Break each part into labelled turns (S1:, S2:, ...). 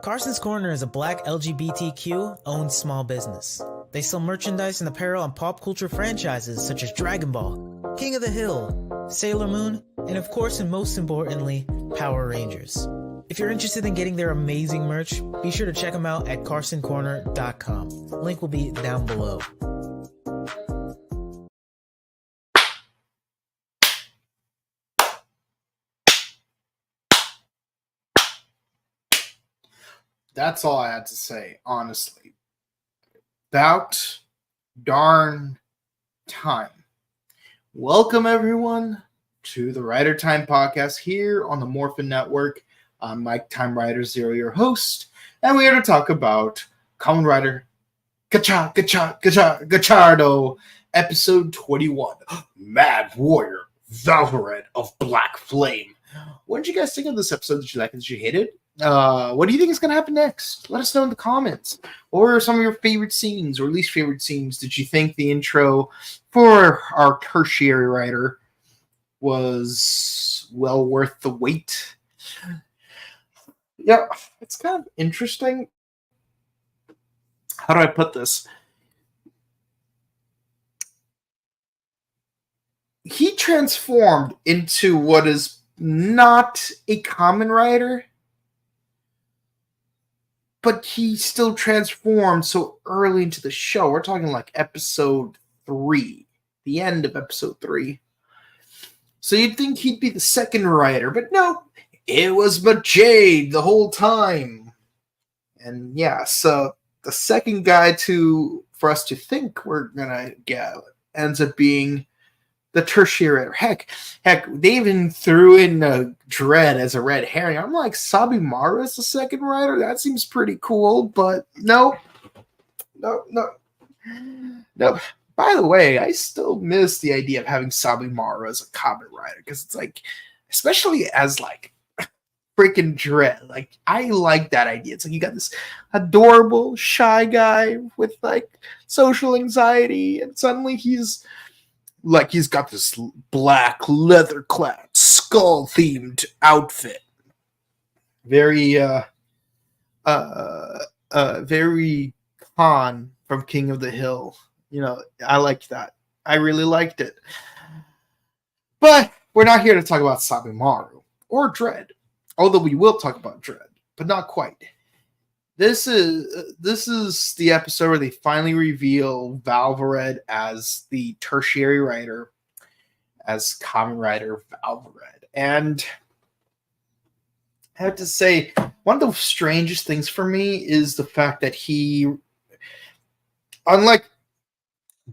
S1: Carson's Corner is a black LGBTQ-owned small business. They sell merchandise and apparel on pop culture franchises such as Dragon Ball, King of the Hill, Sailor Moon, and of course and most importantly, Power Rangers. If you're interested in getting their amazing merch, be sure to check them out at carsoncorner.com. Link will be down below.
S2: That's all I had to say, honestly. About darn time. Welcome, everyone, to the Rider Time podcast here on the Morphin Network. I'm Mike TimeRider Zero, your host, and we're here to talk about Kamen Rider Gotchardo, episode 21, Mad Warrior, Valvared of Black Flame. What did you guys think of this episode? Did you like it? Did you hate it? What do you think is going to happen next? Let us know in the comments. What were some of your favorite scenes or least favorite scenes? Did you think the intro for our tertiary writer was well worth the wait? Yeah, it's kind of interesting. How do I put this? He transformed into what is not a Kamen Rider, but he still transformed so early into the show. We're talking like episode 3, the end of episode 3. So you'd think he'd be the second rider, but no, it was Jade the whole time. And yeah, so the second guy for us to think we're gonna get ends up being the tertiary rider. Heck, they even threw in Dread as a red herring. I'm like, Sabimaru is the second rider? That seems pretty cool, but no. By the way, I still miss the idea of having Sabimaru as a Kamen Rider, because it's like, especially as like freaking Dread, like I like that idea. It's like you got this adorable, shy guy with like social anxiety, and suddenly he's got this black leather-clad, skull-themed outfit. Very, very Khan from King of the Hill. You know, I liked that. I really liked it. But we're not here to talk about Sabimaru or Dread. Although we will talk about Dread, but not quite. This is the episode where they finally reveal Valvared as the tertiary rider, as Kamen Rider Valvared. And I have to say, one of the strangest things for me is the fact that he, unlike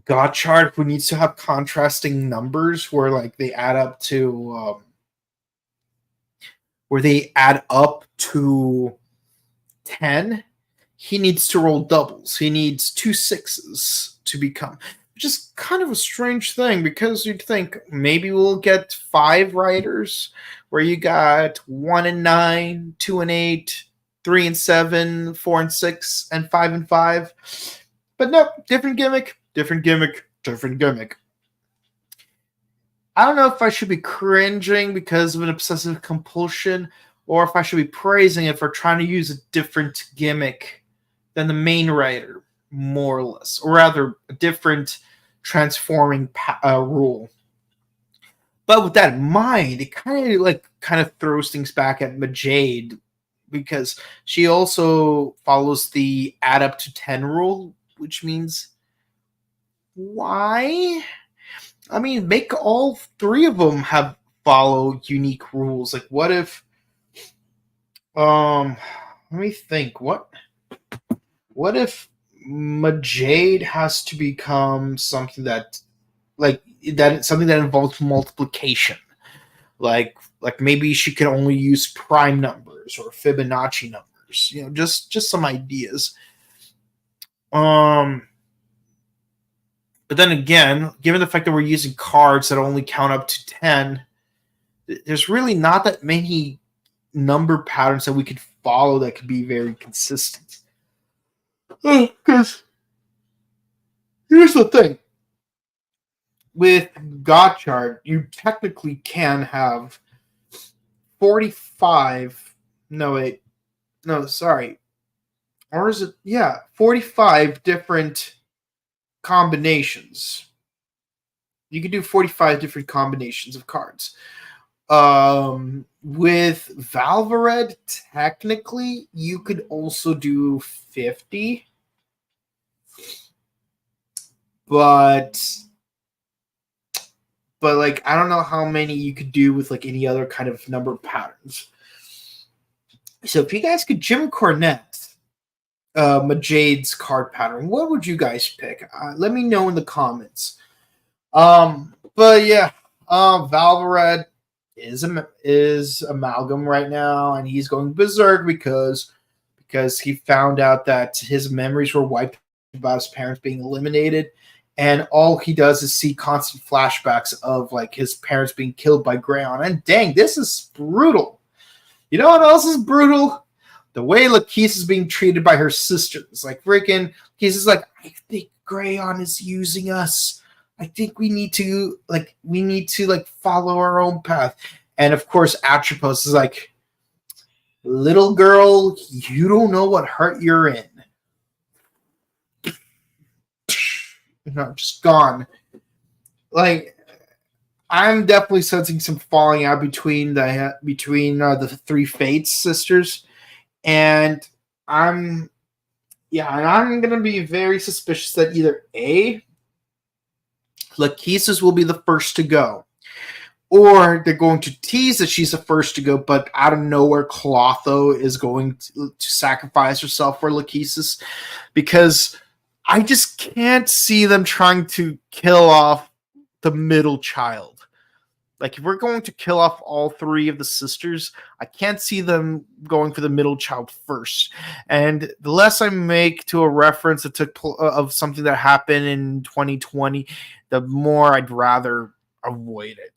S2: Gotchard, who needs to have contrasting numbers where like they add up to 10, he needs to roll doubles. He needs 2 6s to become, which is kind of a strange thing, because you'd think maybe we'll get 5 riders where you got 1 and 9, 2 and 8, 3 and 7, 4 and 6, and 5 and 5. But no, different gimmick. I don't know if I should be cringing because of an obsessive compulsion, or if I should be praising it for trying to use a different gimmick than the main writer, more or less. Or rather, a different transforming rule. But with that in mind, it kind of throws things back at Jade, because she also follows the add up to 10 rule, which means why? I mean, make all 3 of them follow unique rules. Like, what if let me think. What if Jade has to become something that involves multiplication? Like maybe she can only use prime numbers or Fibonacci numbers. You know, just some ideas. But then again, given the fact that we're using cards that only count up to 10, there's really not that many number patterns that we could follow that could be very consistent. Because here's the thing. With Gotchard, you technically can have 45... No, wait. No, sorry. or is it, yeah, 45 different combinations. You can do 45 different combinations of cards. With Valvared, technically, you could also do 50, but like I don't know how many you could do with like any other kind of number of patterns. So if you guys could Jim Cornette Majade's card pattern, what would you guys pick? Let me know in the comments. But yeah, Valvared is amalgam right now, and he's going berserk because he found out that his memories were wiped about his parents being eliminated, and all he does is see constant flashbacks of like his parents being killed by Grayon. And dang, this is brutal. You know what else is brutal? The way Lakeith is being treated by her sisters. Like freaking, he's like, I think Grayon is using us. I think we need to follow our own path. And of course, Atropos is like, little girl, you don't know what hurt you're in. Just gone. Like, I'm definitely sensing some falling out between the three Fates sisters, and I'm gonna be very suspicious that either A, Lachesis will be the first to go, or they're going to tease that she's the first to go, but out of nowhere, Clotho is going to sacrifice herself for Lachesis, because I just can't see them trying to kill off the middle child. Like, if we're going to kill off all three of the sisters, I can't see them going for the middle child first. And the less I make to a reference of something that happened in 2020, the more I'd rather avoid it.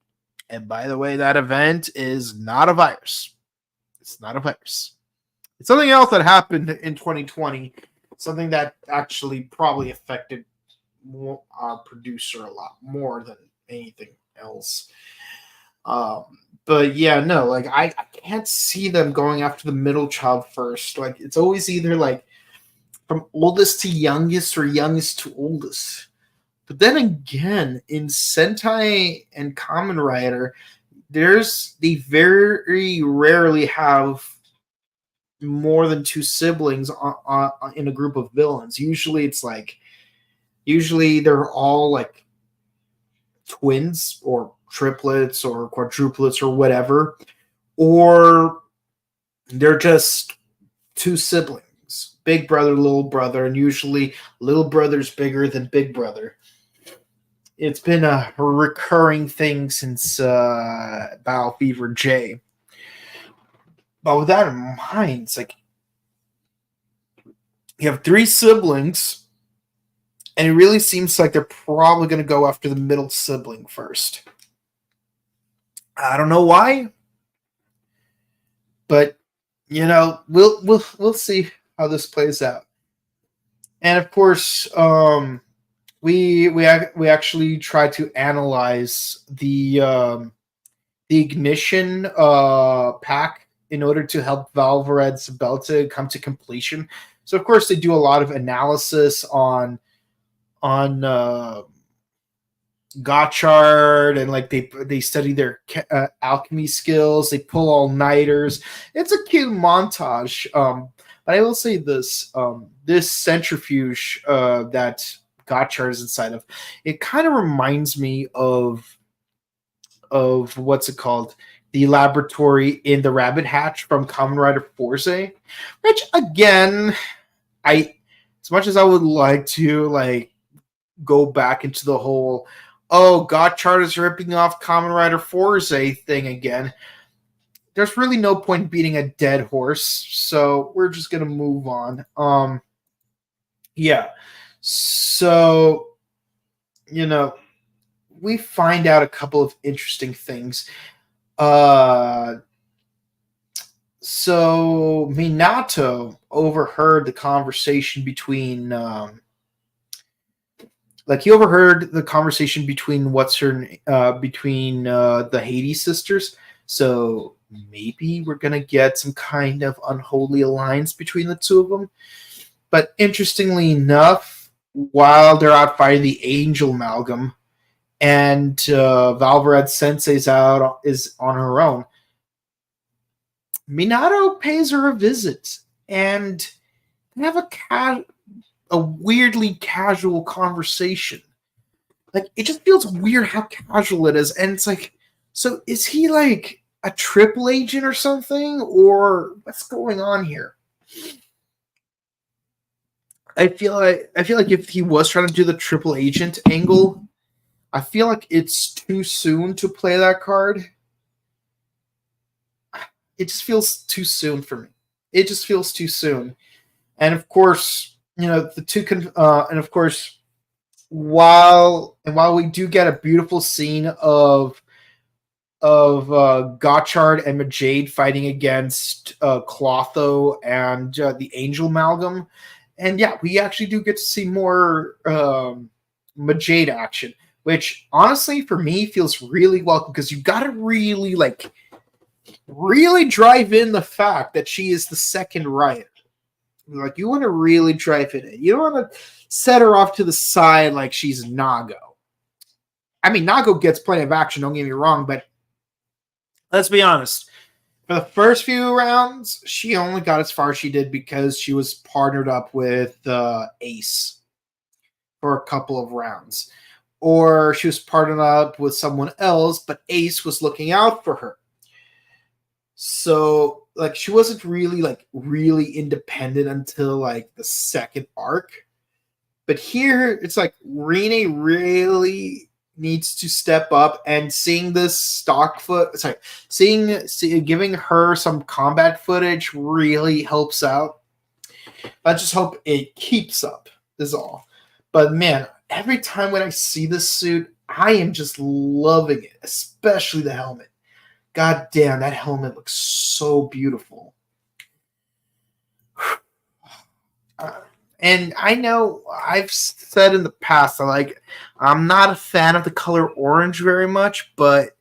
S2: And by the way, that event is not a virus. It's not a virus. It's something else that happened in 2020. Something that actually probably affected our producer a lot more than anything else. But yeah, no, like I can't see them going after the middle child first. Like, it's always either like from oldest to youngest or youngest to oldest. But then again, in Sentai and Kamen Rider, they very rarely have more than two siblings in a group of villains. Usually they're all like twins or triplets or quadruplets or whatever, or they're just two siblings, big brother, little brother, and usually little brother's bigger than big brother. It's been a recurring thing since Battle Fever J. But with that in mind, it's like you have three siblings, and it really seems like they're probably going to go after the middle sibling first. I don't know why, but we'll see how this plays out. And of course, we actually try to analyze the ignition pack in order to help Valvared's Belta come to completion. So of course they do a lot of analysis on Gotchard, and like they study their alchemy skills. They pull all-nighters. It's a cute montage. But I will say this: this centrifuge that Gotchard is inside of, it kind of reminds me of what's it called? The laboratory in the Rabbit Hatch from Kamen Rider Forze, which again, as much as I would like to like go back into the whole Gotchard is ripping off Kamen Rider Forze thing again, there's really no point beating a dead horse, so we're just gonna move on. Yeah. So, we find out a couple of interesting things. So Minato overheard the conversation between the Hades sisters. So maybe we're gonna get some kind of unholy alliance between the two of them. But interestingly enough, while they're out fighting the Angel Amalgam, and Valvared Sensei's is on her own, Minato pays her a visit, and they have a weirdly casual conversation. Like, it just feels weird how casual it is, and it's like, so is he like a triple agent or something, or what's going on here? I feel like if he was trying to do the triple agent angle, I feel like it's too soon to play that card. It just feels too soon for me. It just feels too soon. And of course, and of course, while we do get a beautiful scene of Gotchard and Majade fighting against Clotho and the Angel Amalgam, and yeah, we actually do get to see more Majade action, which honestly for me feels really welcome, because you got to really drive in the fact that she is the second Riot. Like, you want to really drive it in. You don't want to set her off to the side like she's Nago. I mean, Nago gets plenty of action, don't get me wrong, but let's be honest. For the first few rounds, she only got as far as she did because she was partnered up with Ace for a couple of rounds. Or she was partnered up with someone else, but Ace was looking out for her. So, like, she wasn't really independent until, like, the second arc. But here, it's like Rene really needs to step up, and seeing this giving her some combat footage really helps out. I just hope it keeps up, is all. But man, every time when I see this suit, I am just loving it, especially the helmet. God damn, that helmet looks so beautiful. And I know I've said in the past, I'm not a fan of the color orange very much, but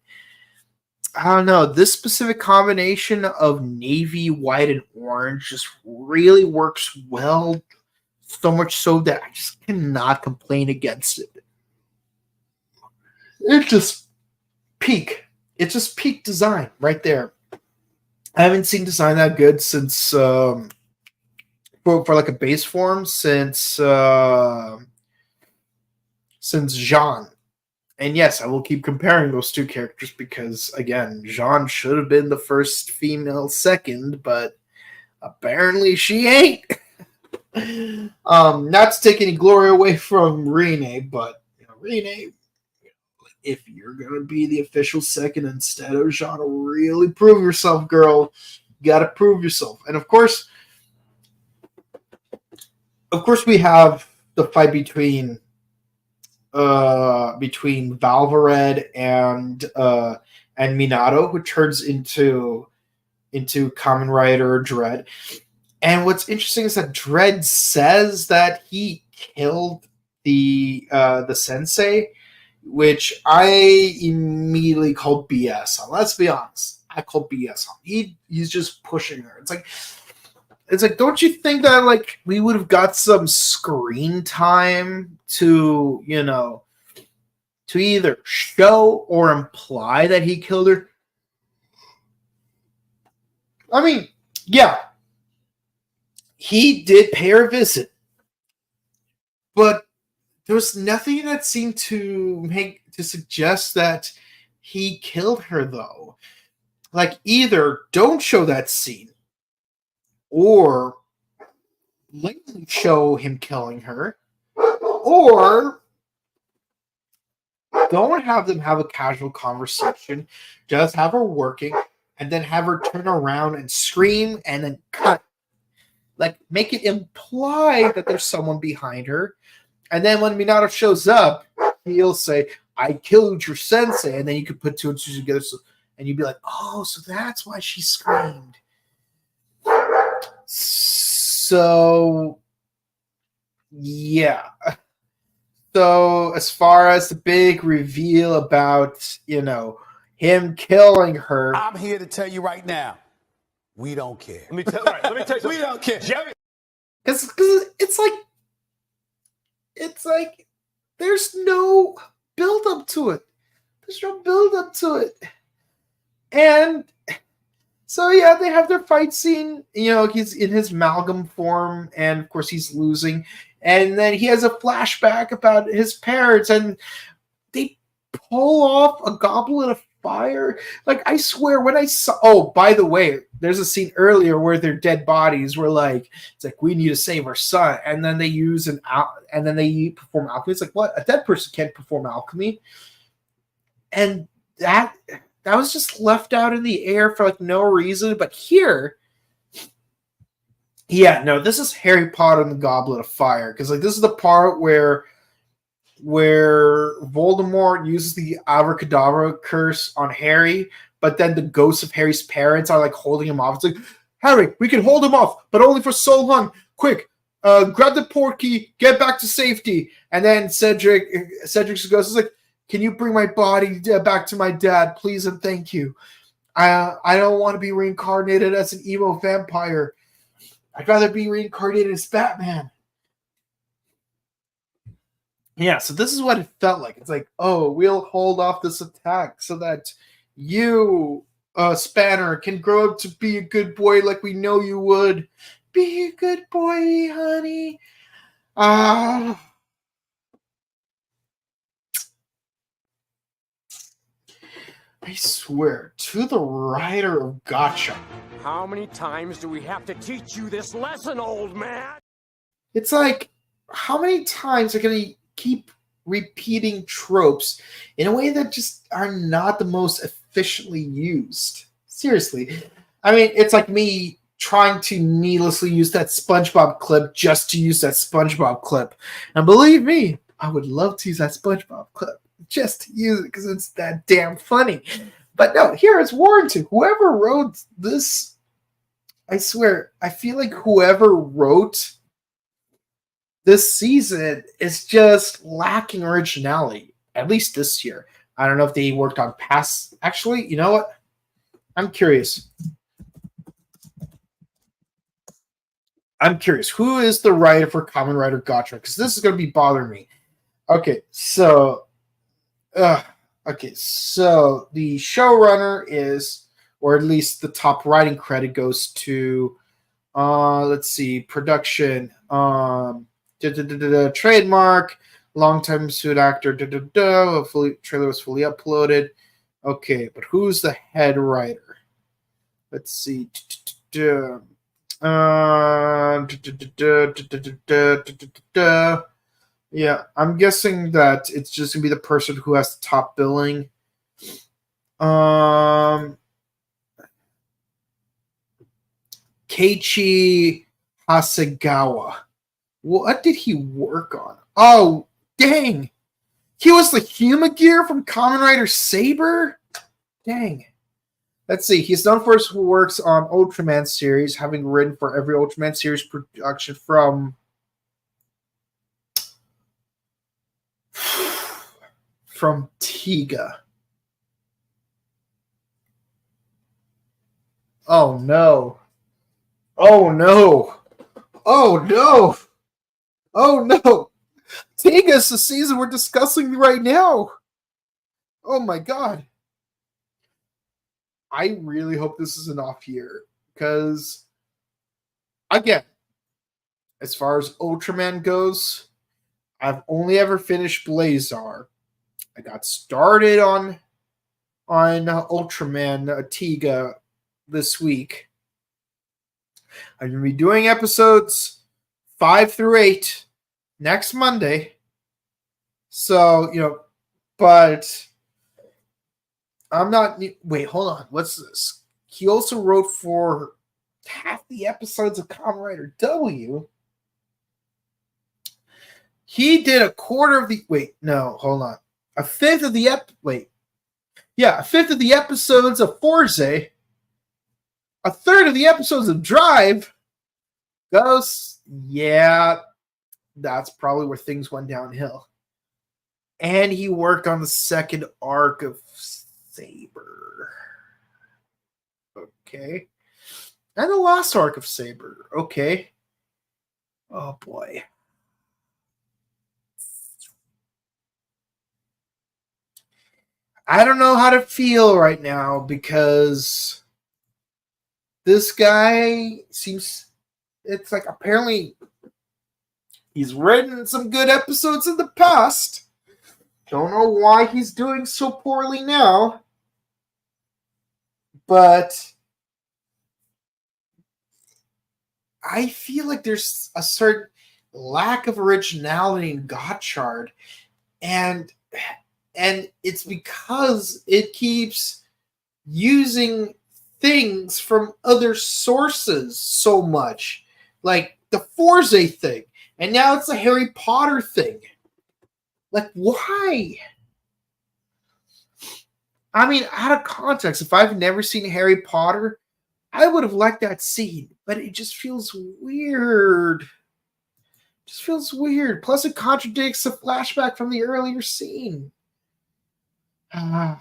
S2: I don't know. This specific combination of navy, white, and orange just really works well. So much so that I just cannot complain against it. It's just peak. It's just peak design right there. I haven't seen design that good since for like a base form since Jean. And yes, I will keep comparing those two characters because, again, Jean should have been the first female second, but apparently she ain't. Not to take any glory away from Rene, but Rene, if you're gonna be the official second instead of Jean, really prove yourself, girl. You gotta prove yourself. And of course, we have the fight between Valvared and Minato, who turns into Kamen Rider Dread. And what's interesting is that Dread says that he killed the sensei, which I immediately called BS on. Let's be honest, I called BS on. He's just pushing her. It's like, don't you think that like we would have got some screen time to to either show or imply that he killed her? I mean, yeah, he did pay her a visit, but there was nothing that seemed to suggest that he killed her, though. Like, either don't show that scene, or blatantly show him killing her, or don't have them have a casual conversation, just have her working, and then have her turn around and scream and then cut. Like, make it imply that there's someone behind her. And then when Minato shows up, he'll say, I killed your sensei. And then you could put two and two together. And you'd be like, oh, so that's why she screamed. So, yeah. So, as far as the big reveal about, him killing her.
S3: I'm here to tell you right now, we don't care.
S4: Let me tell you,
S3: we don't care.
S2: Because it's like there's no build up to it. There's no build up to it. And so yeah, they have their fight scene. He's in his amalgam form, and of course he's losing. And then he has a flashback about his parents, and they pull off a goblet of fire. Like, I swear, when I saw. Oh, by the way, there's a scene earlier where their dead bodies were like, it's like, we need to save our son, and then they and then they perform alchemy. It's like, what? A dead person can't perform alchemy, and that was just left out in the air for like no reason. But here, yeah, no, this is Harry Potter and the Goblet of Fire, because like this is the part where Voldemort uses the Abracadabra curse on Harry, but then the ghosts of Harry's parents are like holding him off. It's like, Harry, we can hold him off, but only for so long. Quick, grab the portkey, get back to safety. And then Cedric's ghost is like, can you bring my body back to my dad, please and thank you. I don't want to be reincarnated as an emo vampire. I'd rather be reincarnated as Batman. Yeah, so this is what it felt like. It's like, oh, we'll hold off this attack so that you, Spanner, can grow up to be a good boy like we know you would. Be a good boy, honey. I swear, to the writer of Gotchard.
S3: How many times do we have to teach you this lesson, old man?
S2: It's like, how many times are going to keep repeating tropes in a way that just are not the most efficiently used? Seriously. I mean, it's like me trying to needlessly use that SpongeBob clip just to use that SpongeBob clip. And believe me, I would love to use that SpongeBob clip just to use it because it's that damn funny. But no, here it's warranted. Whoever wrote this, I swear, I feel like whoever wrote this season is just lacking originality, at least this year. I don't know if they worked on past. Actually, you know what? I'm curious. Who is the writer for Kamen Rider Gotchard? Because this is going to be bothering me. Okay, so the showrunner is, or at least the top writing credit goes to, let's see, production, trademark, longtime suit actor, trailer was fully uploaded. Okay, but who's the head writer? Let's see. Yeah, I'm guessing that it's just gonna be the person who has the top billing. Keiichi Hasegawa. What did he work on? Oh, dang. He was the Humagear from Kamen Rider Saber? Dang. Let's see. He's known for his works on Ultraman series, having written for every Ultraman series production from Tiga. Oh no. Oh no. Oh no. Oh no. Tiga is the season we're discussing right now. Oh my god. I really hope this is an off year. Because, again, as far as Ultraman goes, I've only ever finished Blazar. I got started on Ultraman Tiga this week. I'm going to be doing episodes 5 through 8 next Monday. So, but I'm not. Wait, hold on. What's this? He also wrote for half the episodes of Kamen Rider W. He did a quarter of the. Wait, no, hold on. A fifth of the a fifth of the episodes of Forze. A third of the episodes of Drive. Ghosts. Yeah, that's probably where things went downhill. And he worked on the second arc of Saber. Okay. And the last arc of Saber. Okay. Oh boy. I don't know how to feel right now because this guy seems, it's like apparently he's written some good episodes in the past. Don't know why he's doing so poorly now. But I feel like there's a certain lack of originality in Gotchard. And it's because it keeps using things from other sources so much. Like the Forze thing. And now it's a Harry Potter thing. Like, why? I mean, out of context, if I've never seen Harry Potter, I would have liked that scene, but it just feels weird. Just feels weird. Plus, it contradicts the flashback from the earlier scene. But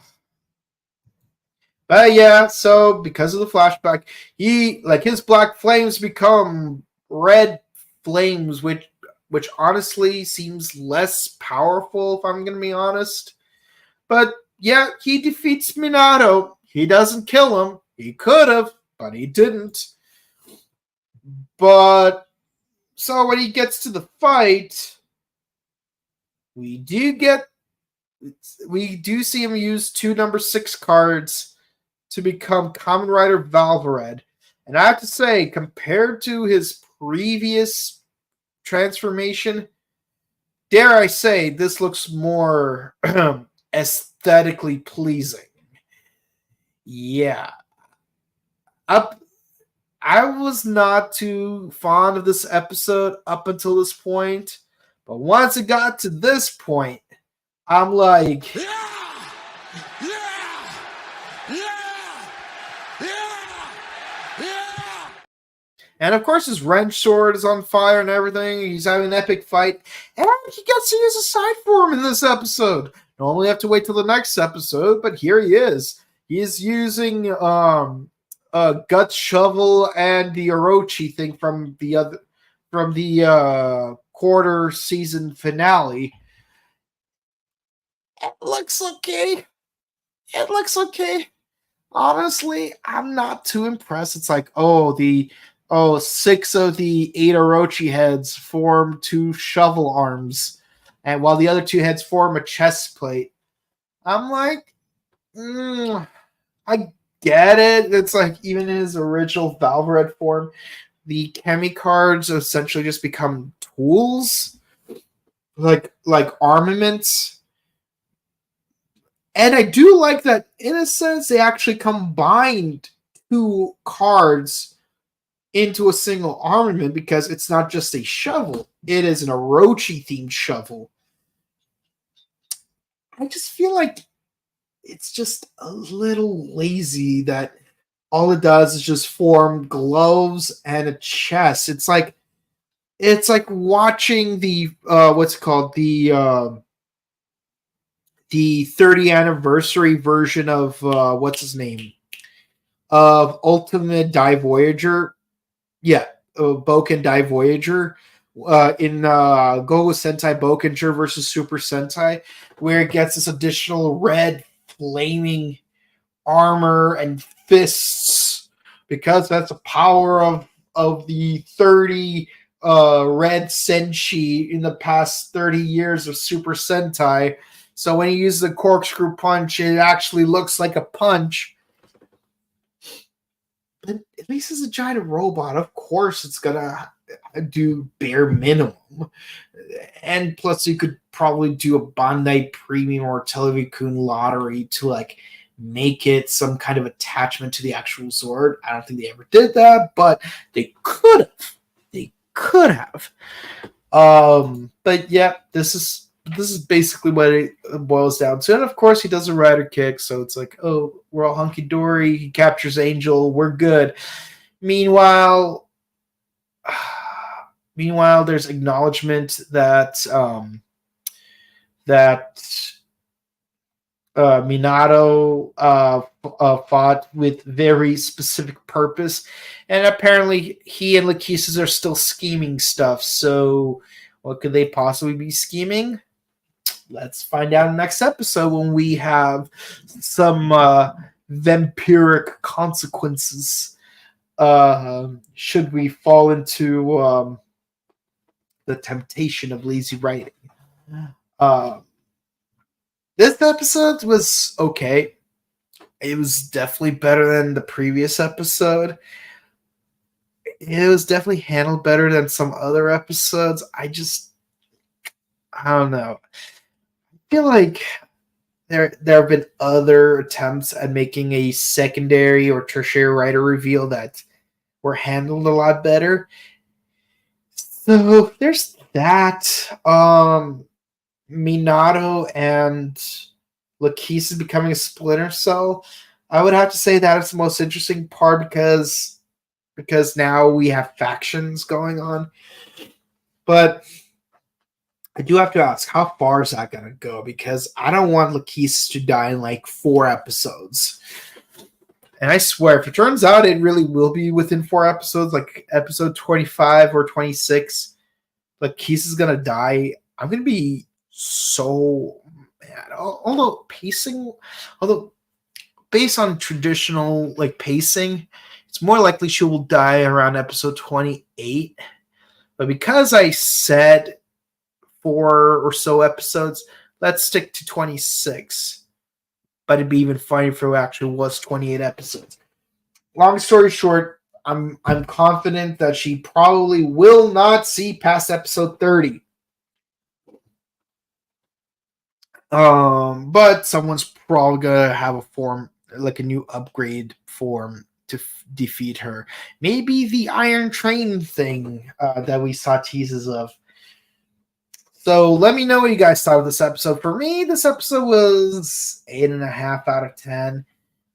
S2: yeah, so because of the flashback, his black flames become red flames, which honestly seems less powerful, if I'm gonna be honest. But yeah, he defeats Minato. He doesn't kill him. He could have, but he didn't. But so when he gets to the fight, we do see him use 2 number 6 cards to become Kamen Rider Valvared. And I have to say, compared to his previous transformation, dare I say, this looks more aesthetically pleasing. Yeah. I was not too fond of this episode up until this point, but once it got to this point, I'm like, and of course his wrench sword is on fire and everything. He's having an epic fight, and he gets to use a side form in this episode. Normally have to wait till the next episode, but here he is. He is using gut shovel and the Orochi thing from the quarter season finale. It looks okay. It looks okay. Honestly, I'm not too impressed. It's like, 6 of the 8 Orochi heads form 2 shovel arms, and while the other 2 heads form a chest plate. I'm like, I get it. It's like even in his original Valvared form, the Chemi cards essentially just become tools, like armaments. And I do like that, in a sense, they actually combined 2 cards into a single armament because it's not just a shovel. It is an Orochi-themed shovel. I just feel like it's just a little lazy that all it does is just form gloves and a chest. It's like watching the what's it called, the 30th anniversary version of what's his name, of Ultimate Die Voyager. Yeah, Boken Die Voyager in Go Sentai Bokenger versus Super Sentai, where it gets this additional red flaming armor and fists because that's the power of the 30 red senshi in the past 30 years of Super Sentai. So when you use the corkscrew punch, it actually looks like a punch. But at least as a giant robot, of course it's gonna do bare minimum. And plus you could probably do a Bandai Premium or Televicun lottery to like make it some kind of attachment to the actual Zord. I don't think they ever did that, but they could have. They could have. But yeah, this is basically what it boils down to. And of course, he does a rider kick, so it's like, oh, we're all hunky dory. He captures Angel, we're good. Meanwhile, there's acknowledgement that Minato fought with very specific purpose, and apparently he and Lachesis are still scheming stuff. So, what could they possibly be scheming? Let's find out in the next episode when we have some vampiric consequences. Should we fall into the temptation of lazy writing? This episode was okay. It was definitely better than the previous episode. It was definitely handled better than some other episodes. I don't know. I feel like there have been other attempts at making a secondary or tertiary writer reveal that were handled a lot better. So there's that. Minato and Lachesis becoming a Splinter Cell. I would have to say that it's the most interesting part because now we have factions going on. But I do have to ask, how far is that going to go? Because I don't want Lachesis to die in like 4 episodes. And I swear, if it turns out it really will be within 4 episodes, like episode 25 or 26, Lachesis is going to die, I'm going to be so mad. Although based on traditional like pacing, it's more likely she will die around episode 28. But because I said 4 or so episodes, let's stick to 26. But it'd be even funnier if it actually was 28 episodes. Long story short, I'm confident that she probably will not see past episode 30. But someone's probably gonna have a form, like a new upgrade form to defeat her. Maybe the Iron Train thing that we saw teases of. So let me know what you guys thought of this episode. For me, this episode was 8.5 out of 10.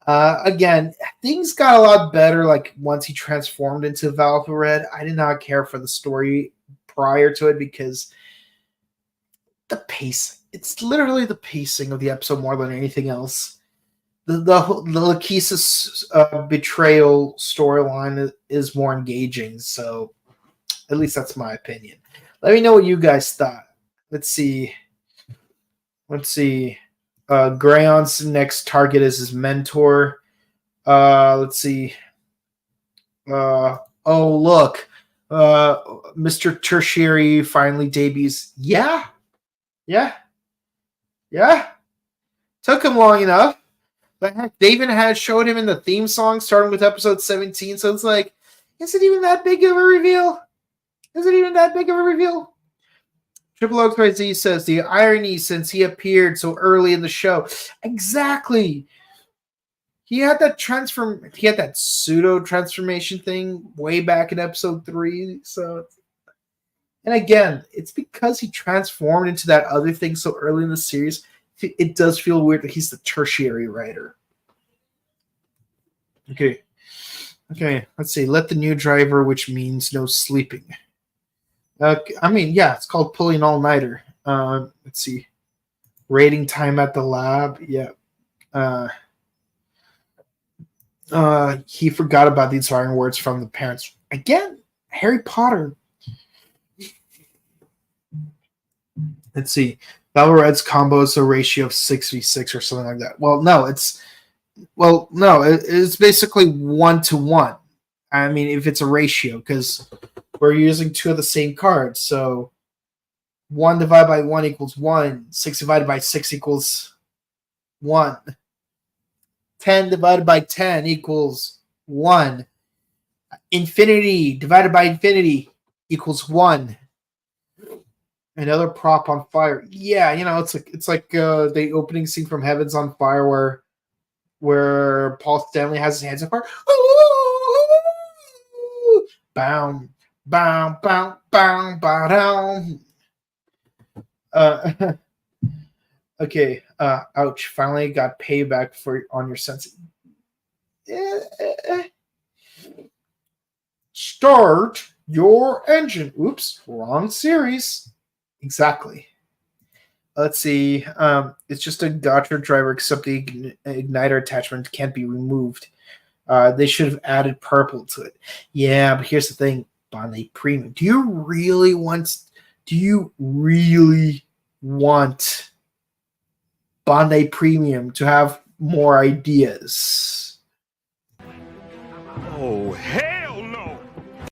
S2: Again, things got a lot better like once he transformed into Valvared. I did not care for the story prior to it because the pace. It's literally the pacing of the episode more than anything else. The Lachesis betrayal storyline is more engaging, so at least that's my opinion. Let me know what you guys thought. Let's see. Grayon's next target is his mentor. Let's see. Oh, look. Mr. Tertiary finally debuts. Yeah. Took him long enough. But heck, they even showed him in the theme song starting with episode 17. So it's like, is it even that big of a reveal? Triple XYZ says the irony since he appeared so early in the show. Exactly. He had that pseudo transformation thing way back in episode 3. So, and again, it's because he transformed into that other thing so early in the series. It does feel weird that he's the tertiary writer. Okay. Let's see. Let the new driver, which means no sleeping. It's called pulling all-nighter. Let's see. Rating time at the lab. Yeah. He forgot about the inspiring words from the parents. Again, Harry Potter. Let's see. Valvared's combo is a ratio of 6v6 or something like that. It's basically 1-to-1. I mean, if it's a ratio, because we're using 2 of the same cards. So 1 divided by 1 equals 1. 6 divided by 6 equals 1. 10 divided by 10 equals 1. Infinity divided by infinity equals 1. Another prop on fire. Yeah, it's like the opening scene from Heaven's on Fire where Paul Stanley has his hands on fire. Bow, bow, bow, bow, bow, down. Okay. Ouch. Finally got payback on your sense. Start your engine. Oops, wrong series. Exactly. Let's see. It's just a Gotchard driver, except the igniter attachment can't be removed. They should have added purple to it. Yeah, but here's the thing, Bondi Premium. Do you really want Bondi Premium to have more ideas?
S3: Oh, hell no!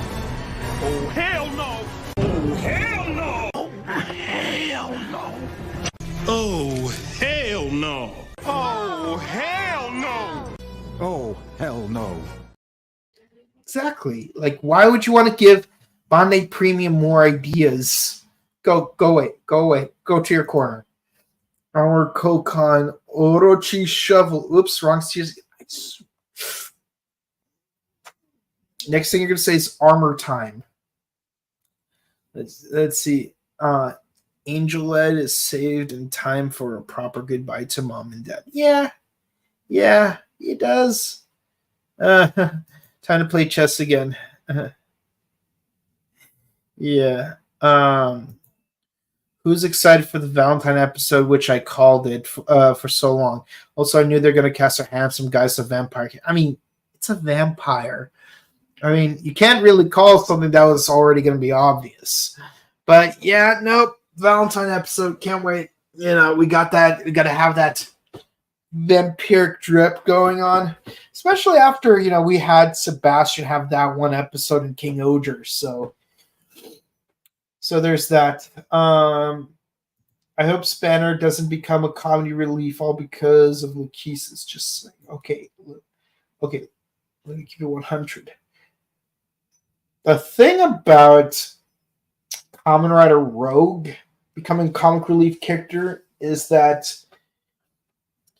S3: Oh, hell no! Oh, hell no! Oh, hell no! Oh, hell no! Oh, hell no! Oh, hell no.
S2: Exactly. Like, why would you want to give Bondi Premium more ideas? Go away. Go to your corner. Our Kokon Orochi Shovel. Oops, wrong series. Next thing you're going to say is armor time. Let's see. Angel Ed is saved in time for a proper goodbye to mom and dad. Yeah, he does. Time to play chess again. Yeah. Who's excited for the Valentine episode, which I called it for so long? Also, I knew they're going to cast a handsome guy as a vampire. I mean, it's a vampire. I mean, you can't really call something that was already going to be obvious. But yeah, nope. Valentine episode. Can't wait. You know, we got that. We got to have that vampiric drip going on. Especially after, you know, we had Sebastian have that one episode in King Oger. So there's that. I hope Spanner doesn't become a comedy relief all because of Lakeis's just saying, okay, let me keep it 100. The thing about Kamen Rider Rogue becoming comic relief character is that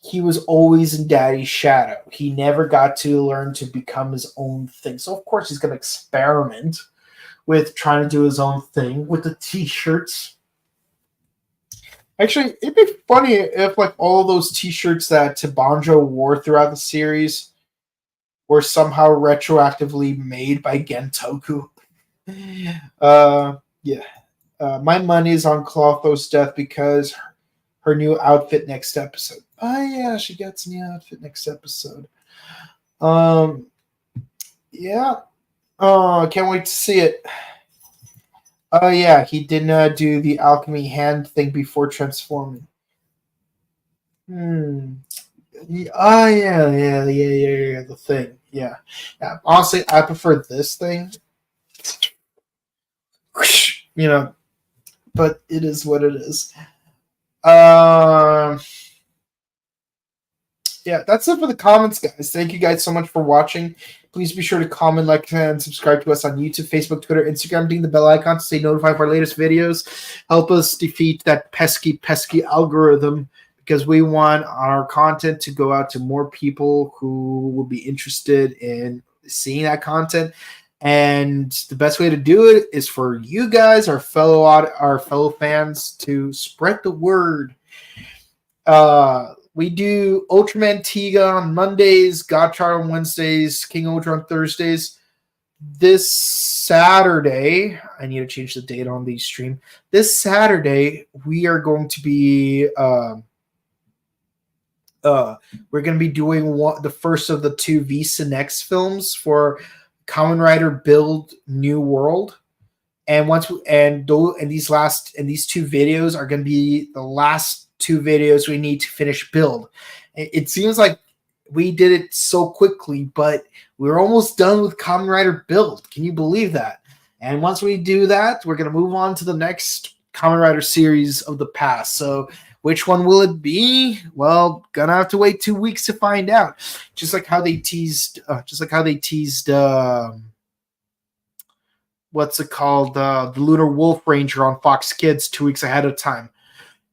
S2: he was always in Daddy's shadow. He never got to learn to become his own thing. So, of course, he's going to experiment with trying to do his own thing with the t-shirts. Actually, it'd be funny if like all of those t-shirts that Tabanjo wore throughout the series were somehow retroactively made by Gentoku. Yeah. My money is on Clotho's death because her new outfit next episode. Oh yeah, she gets a new outfit next episode. Yeah. Oh, can't wait to see it. Oh yeah, he didn't do the alchemy hand thing before transforming. Oh yeah, the thing. Yeah. Honestly, I prefer this thing. You know, but it is what it is. Yeah, that's it for the comments, guys. Thank you guys so much for watching. Please be sure to comment, like, and subscribe to us on YouTube, Facebook, Twitter, Instagram. Ding the bell icon to stay notified of our latest videos. Help us defeat that pesky algorithm, because we want our content to go out to more people who will be interested in seeing that content. And the best way to do it is for you guys, our fellow fans, to spread the word. We do Ultraman Tiga on Mondays, Gotchard on Wednesdays, King Ultra on Thursdays. This Saturday, I need to change the date on the stream. This Saturday, we are going to be doing the first of the two Visa Next films for Kamen Rider Build New World. And these two videos are going to be the last two videos we need to finish Build. It seems like we did it so quickly, but we're almost done with Kamen Rider Build. Can you believe that? And once we do that, we're going to move on to the next Kamen Rider series of the past. So which one will it be? Well, gonna have to wait 2 weeks to find out. Just like how they teased what's it called? The Lunar Wolf Ranger on Fox Kids 2 weeks ahead of time.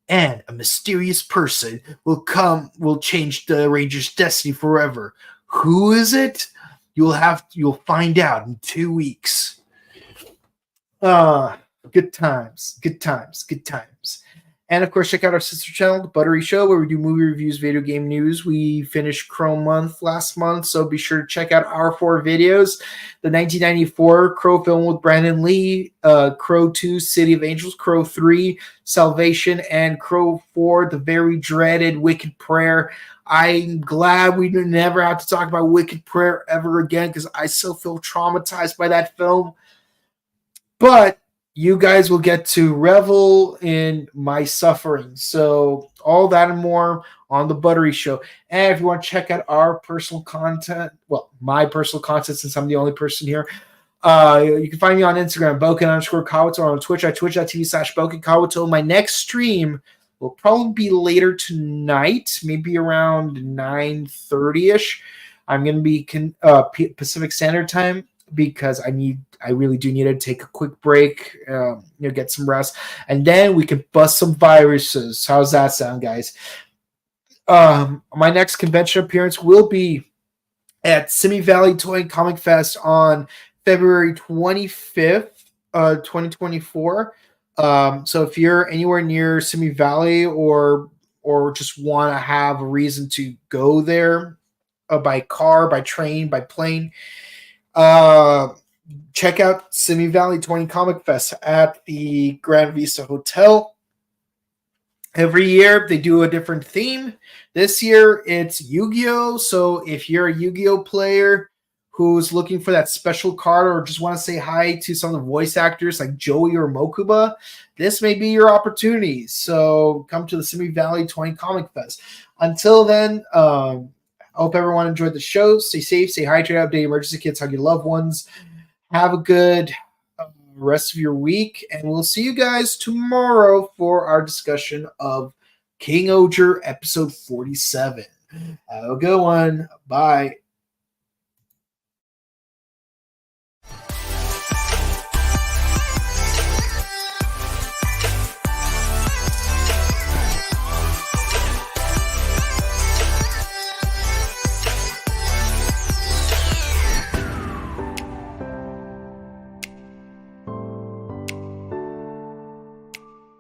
S2: And a mysterious person will change the Ranger's destiny forever. Who is it? You'll find out in 2 weeks. Good times. And of course, check out our sister channel, The Buttery Show, where we do movie reviews, video game news. We finished Crow Month last month, so be sure to check out our 4 videos. The 1994 Crow film with Brandon Lee, Crow 2, City of Angels, Crow 3, Salvation, and Crow 4, the very dreaded Wicked Prayer. I'm glad we never have to talk about Wicked Prayer ever again, because I still feel traumatized by that film. But you guys will get to revel in my suffering. So all that and more on The Buttery Show. And if you want to check out our personal content, well, my personal content, since I'm the only person here, you can find me on Instagram, Boken_Kawato, or on Twitch at twitch.tv/BokenKawato. My next stream will probably be later tonight, maybe around 9:30ish. I'm going to be Pacific Standard Time, because I really do need to take a quick break, get some rest, and then we can bust some viruses. How's that sound, guys? My next convention appearance will be at Simi Valley Toy and Comic Fest on February 25th, 2024. So if you're anywhere near Simi Valley or just want to have a reason to go there, by car, by train, by plane, check out Simi Valley 20 Comic Fest at the Grand Vista Hotel. Every year they do a different theme. This year it's Yu-Gi-Oh! So if you're a Yu-Gi-Oh! Player who's looking for that special card, or just want to say hi to some of the voice actors like Joey or Mokuba, this may be your opportunity. So come to the Simi Valley 20 Comic Fest. Until then, I hope everyone enjoyed the show. Stay safe, stay hydrated, update emergency kits, hug your loved ones. Have a good rest of your week, and we'll see you guys tomorrow for our discussion of King Oger episode 47. Have a good one. Bye.